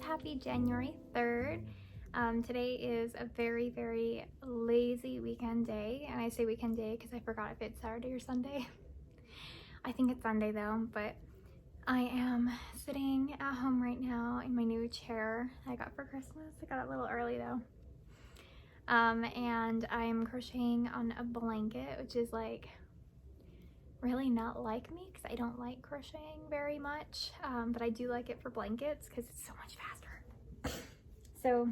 Happy January 3rd. Today is a very lazy weekend day, and I say weekend day because I forgot if it's Saturday or Sunday. I think it's Sunday though, but I am sitting at home right now in my new chair I got for Christmas. I got it a little early though. And I'm crocheting on a blanket, which is like really not like me because I don't like crocheting very much, but I do like it for blankets because it's so much faster. So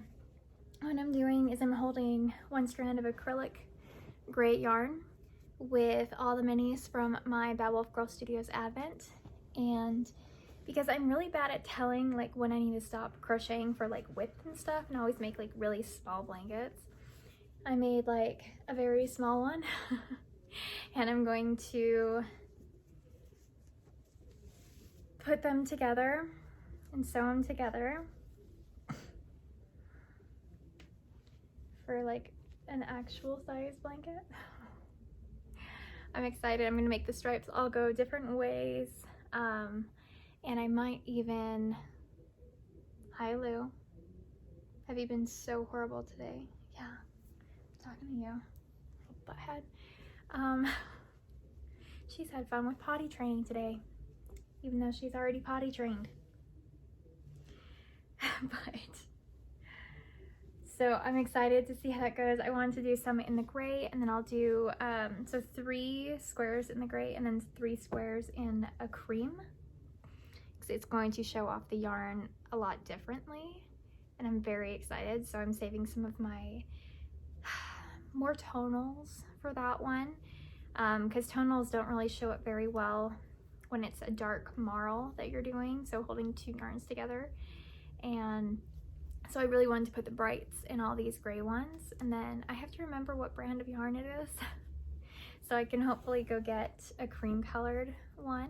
what I'm doing is I'm holding one strand of acrylic gray yarn with all the minis from my Bad Wolf Girl Studios Advent, and because I'm really bad at telling like when I need to stop crocheting for like width and stuff, and I always make like really small blankets, I made like a very small one. And I'm going to put them together and sew them together for like an actual size blanket. I'm excited. I'm gonna make the stripes all go different ways, and I might even, hi Lou, have you been so horrible today? Yeah, I'm talking to you, butthead. She's had fun with potty training today, even though she's already potty trained. But so I'm excited to see how that goes. I wanted to do some in the gray, and then I'll do so 3 squares in the gray and then 3 squares in a cream, because it's going to show off the yarn a lot differently, and I'm very excited. So I'm saving some of my more tonals for that one, because tonals don't really show up very well when it's a dark marl that you're doing, so holding 2 yarns together. And so I really wanted to put the brights in all these gray ones, and then I have to remember what brand of yarn it is so I can hopefully go get a cream colored one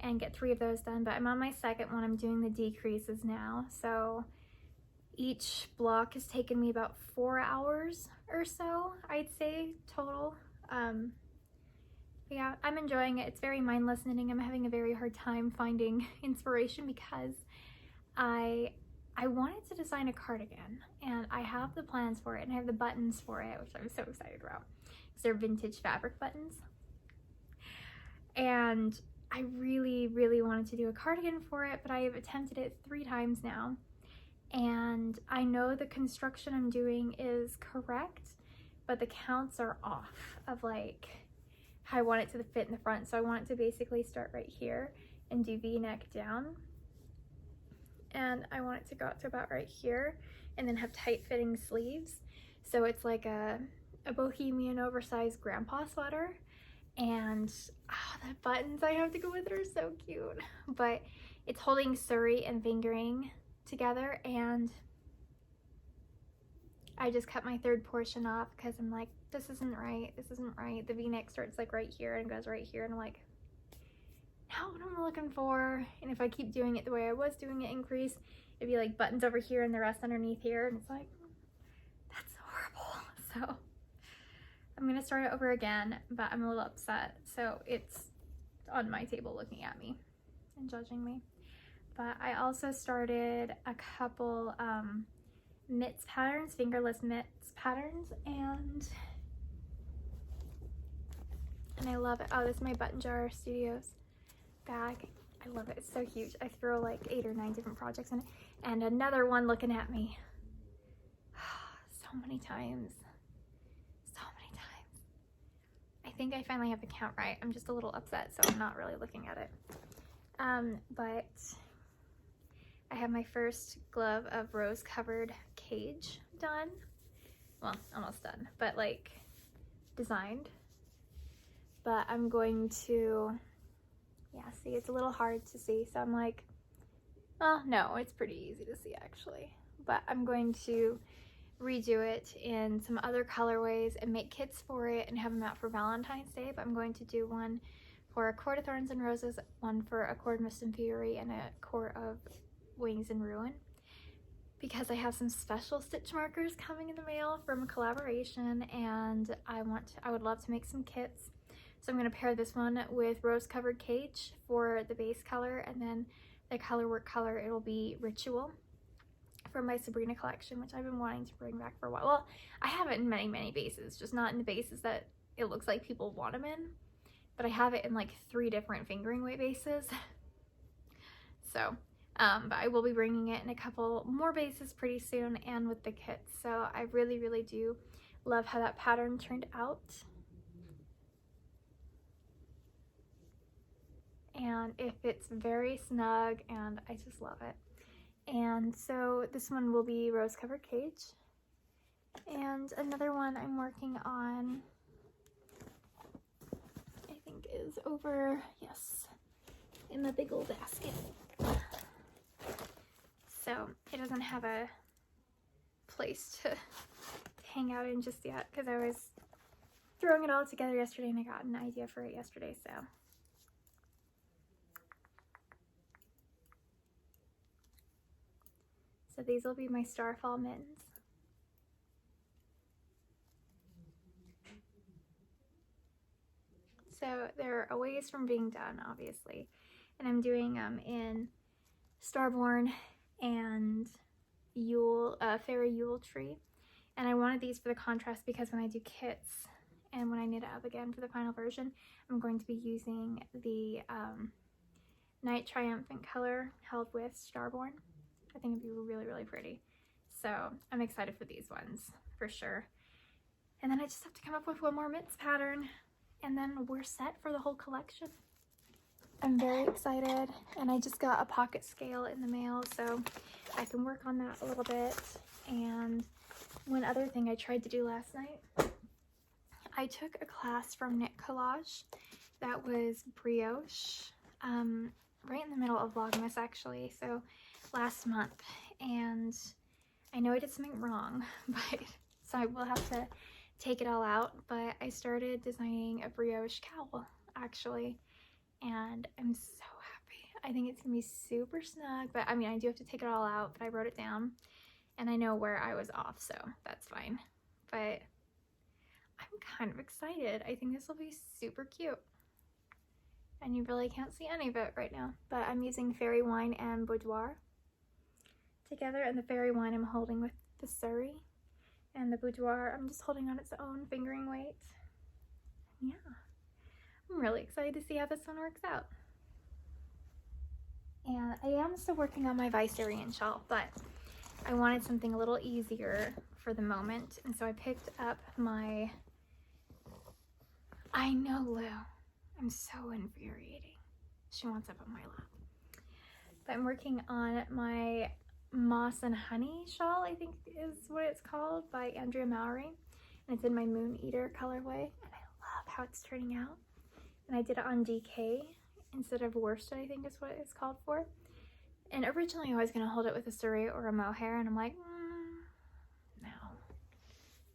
and get 3 of those done. But I'm on my second one. I'm doing the decreases now, so each block has taken me about 4 hours or so, I'd say, total. Yeah, I'm enjoying it. It's very mindless knitting. I'm having a very hard time finding inspiration because I wanted to design a cardigan, and I have the plans for it, and I have the buttons for it, which I'm so excited about because they're vintage fabric buttons. And I really wanted to do a cardigan for it, but I have attempted it 3 times now, and I know the construction I'm doing is correct, but the counts are off of like how I want it to fit in the front. So I want it to basically start right here and do V-neck down, and I want it to go out to about right here and then have tight fitting sleeves, so it's like a bohemian oversized grandpa sweater. And the buttons I have to go with it are so cute, but it's holding Surrey and fingering together, and I just cut my 3rd portion off because I'm like, this isn't right, the V-neck starts like right here and goes right here, and I'm like, not what I'm looking for. And if I keep doing it the way I was doing it in crease, it'd be like buttons over here and the rest underneath here, and it's like, that's horrible. So I'm gonna start it over again, but I'm a little upset. So it's on my table looking at me and judging me. but I also started a couple mitts patterns, fingerless mitts patterns, and I love it. Oh, this is my Button Jar Studios bag. I love it. It's so huge. I throw like 8 or 9 different projects in it. And another one looking at me. So many times. So many times. I think I finally have the count right. I'm just a little upset, so I'm not really looking at it. But I have my first glove of rose covered cage done. Well, almost done, but like designed. But I'm going to, yeah, see, it's a little hard to see. So I'm like, oh no, it's pretty easy to see actually. But I'm going to redo it in some other colorways and make kits for it and have them out for Valentine's Day. But I'm going to do one for a Cord of Thorns and Roses, one for a Cord of Mist and Fury, and a Cord of Wings and Ruin, because I have some special stitch markers coming in the mail from a collaboration, and I would love to make some kits. So I'm going to pair this one with Rose Covered Cage for the base color, and then the colorwork color, it will be Ritual from my Sabrina collection, which I've been wanting to bring back for a while. Well, I have it in many, many bases, just not in the bases that it looks like people want them in, but I have it in like 3 different fingering weight bases. So, but I will be bringing it in a couple more bases pretty soon and with the kits. So I really, really do love how that pattern turned out. And it fits very snug and I just love it. And so this one will be Rose Covered Cage. And another one I'm working on, I think is over, yes, in the big old basket. So it doesn't have a place to hang out in just yet because I was throwing it all together yesterday and I got an idea for it yesterday, so. So these will be my Starfall Mittens. So they're a ways from being done, obviously. And I'm doing them in Starborn and Yule, Fairy Yule Tree. And I wanted these for the contrast because when I do kits and when I knit it up again for the final version, I'm going to be using the Night Triumphant color held with Starborn. I think it'd be really, really pretty. So I'm excited for these ones for sure. And then I just have to come up with one more mitts pattern and then we're set for the whole collection. I'm very excited, and I just got a pocket scale in the mail, so I can work on that a little bit. And one other thing I tried to do last night, I took a class from Knit Collage that was brioche, right in the middle of Vlogmas actually, so last month, and I know I did something wrong, but so I will have to take it all out, but I started designing a brioche cowl actually, and I'm so happy. I think it's gonna be super snug, but I mean, I do have to take it all out, but I wrote it down and I know where I was off, so that's fine. But I'm kind of excited. I think this will be super cute. And you really can't see any of it right now, but I'm using Fairy Wine and Boudoir together, and the Fairy Wine I'm holding with the Surrey, and the Boudoir I'm just holding on its own fingering weight. Yeah, I'm really excited to see how this one works out. And I am still working on my Vicerian shawl, but I wanted something a little easier for the moment, and so I picked up my, I know Lou, I'm so infuriating. She wants up on my lap. But I'm working on my Moss and Honey shawl, I think is what it's called, by Andrea Mowry. And it's in my Moon Eater colorway. And I love how it's turning out. And I did it on DK instead of worsted, I think is what it's called for. And originally I was going to hold it with a surrey or a mohair, and I'm like,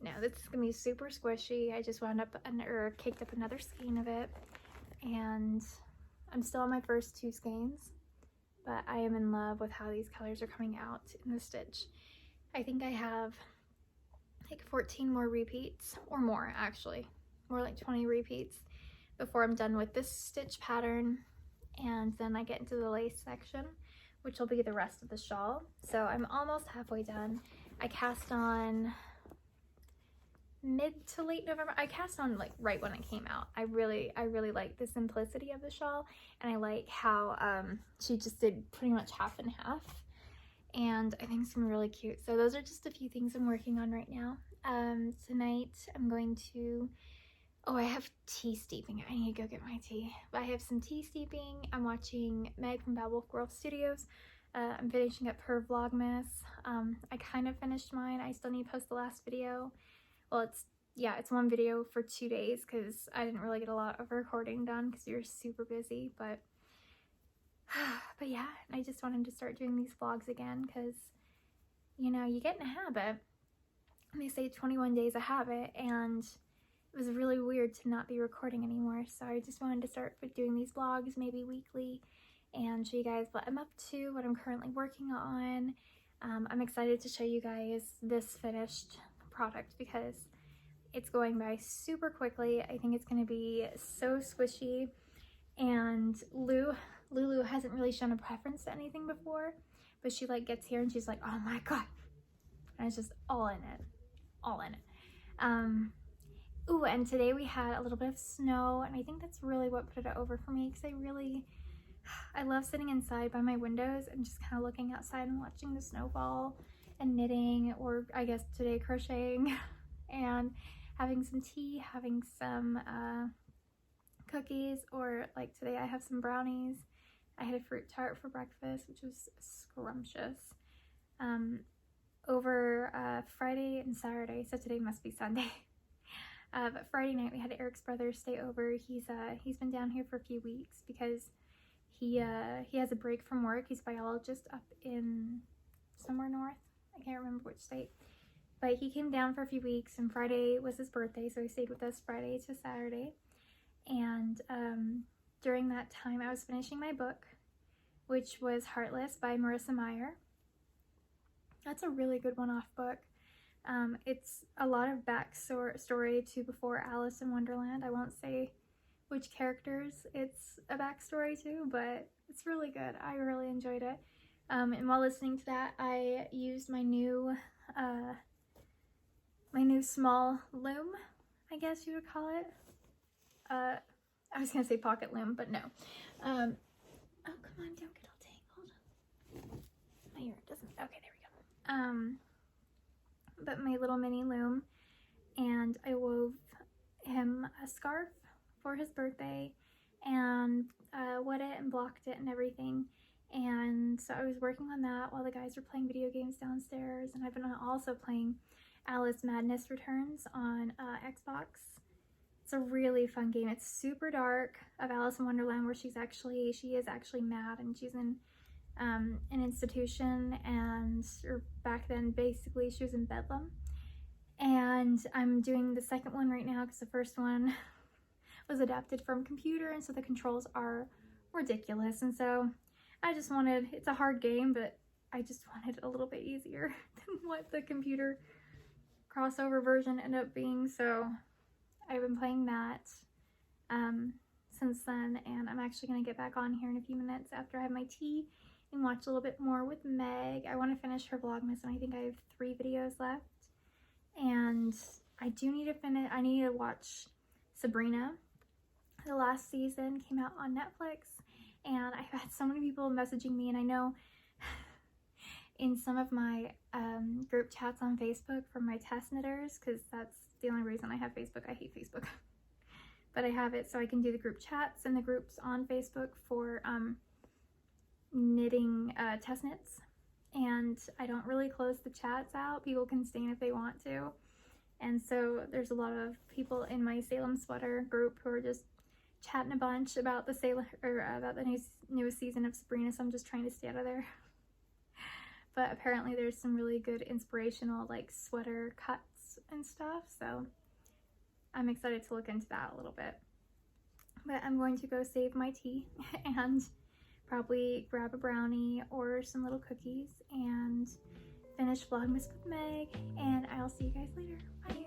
no, this is going to be super squishy. I just wound up, or caked up another skein of it. And I'm still on my first 2 skeins, but I am in love with how these colors are coming out in the stitch. I think I have like 14 more repeats, or more actually, more like 20 repeats before I'm done with this stitch pattern. And then I get into the lace section, which will be the rest of the shawl. So I'm almost halfway done. I cast on mid to late November. I cast on like right when it came out. I really like the simplicity of the shawl, and I like how she just did pretty much half and half, and I think it's gonna be really cute. So those are just a few things I'm working on right now. Tonight I'm going to, oh, I have tea steeping. I need to go get my tea. But I have some tea steeping. I'm watching Meg from Bad Wolf Girl Studios. I'm finishing up her Vlogmas. I kind of finished mine. I still need to post the last video. Well, it's one video for 2 days because I didn't really get a lot of recording done because you're super busy. But yeah, I just wanted to start doing these vlogs again because, you know, you get in a habit. They say 21 days a habit, and it was really weird to not be recording anymore. So I just wanted to start doing these vlogs maybe weekly and show you guys what I'm up to, what I'm currently working on. I'm excited to show you guys this finished product because it's going by super quickly. I think it's going to be so squishy, and Lulu hasn't really shown a preference to anything before, but she like gets here and she's like, oh my god, and it's just all in it. Ooh, and today we had a little bit of snow, and I think that's really what put it over for me because I love sitting inside by my windows and just kind of looking outside and watching the snowfall and knitting, or I guess today crocheting, and having some tea, having some cookies, or like today I have some brownies. I had a fruit tart for breakfast, which was scrumptious. Over Friday and Saturday, so today must be Sunday. But Friday night we had Eric's brother stay over. He's been down here for a few weeks because he has a break from work. He's a biologist up in somewhere north. I can't remember which state. But he came down for a few weeks, and Friday was his birthday, so he stayed with us Friday to Saturday. And during that time I was finishing my book, which was Heartless by Marissa Meyer. That's a really good one-off book. It's a lot of backstory to before Alice in Wonderland. I won't say which characters it's a backstory to, but it's really good. I really enjoyed it. And while listening to that, I used my new small loom, I guess you would call it. I was gonna say pocket loom, but no. Oh, come on, don't get all tangled. My ear doesn't, okay, there we go. But my little mini loom, and I wove him a scarf for his birthday, and wet it and blocked it and everything. And so I was working on that while the guys were playing video games downstairs, and I've been also playing Alice Madness Returns on Xbox. It's a really fun game. It's super dark, of Alice in Wonderland, where she is actually mad, and she's in an institution, and back then basically she was in Bedlam. And I'm doing the second one right now because the first one was adapted from computer, and so the controls are ridiculous. And so I just wanted, it's a hard game, but I just wanted it a little bit easier than what the computer crossover version ended up being. So I've been playing that since then, and I'm actually going to get back on here in a few minutes after I have my tea and watch a little bit more with Meg. I want to finish her Vlogmas, and I think I have 3 videos left. And I do need to finish, I need to watch Sabrina. The last season came out on Netflix, and I've had so many people messaging me, and I know in some of my group chats on Facebook from my test knitters, because that's the only reason I have Facebook. I hate Facebook. But I have it so I can do the group chats and the groups on Facebook for knitting test knits, and I don't really close the chats out. People can stay in if they want to, and so there's a lot of people in my Salem Sweater group who are just chatting a bunch about the about the newest season of Sabrina, so I'm just trying to stay out of there. But apparently there's some really good inspirational like sweater cuts and stuff, so I'm excited to look into that a little bit. But I'm going to go save my tea and probably grab a brownie or some little cookies and finish Vlogmas with Meg, and I'll see you guys later. Bye.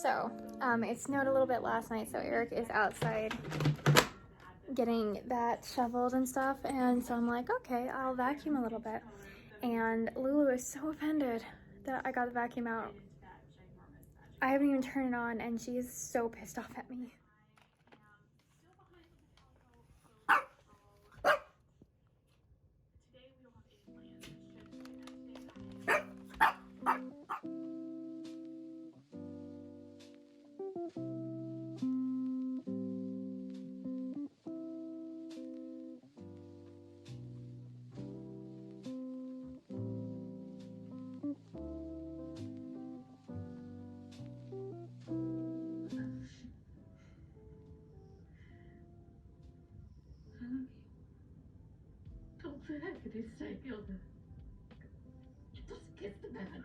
So, it snowed a little bit last night, so Eric is outside getting that shoveled and stuff, and so I'm like, okay, I'll vacuum a little bit. And Lulu is so offended that I got the vacuum out. I haven't even turned it on, and she is so pissed off at me. Don't say that, för det är säkert. Just kiss the man.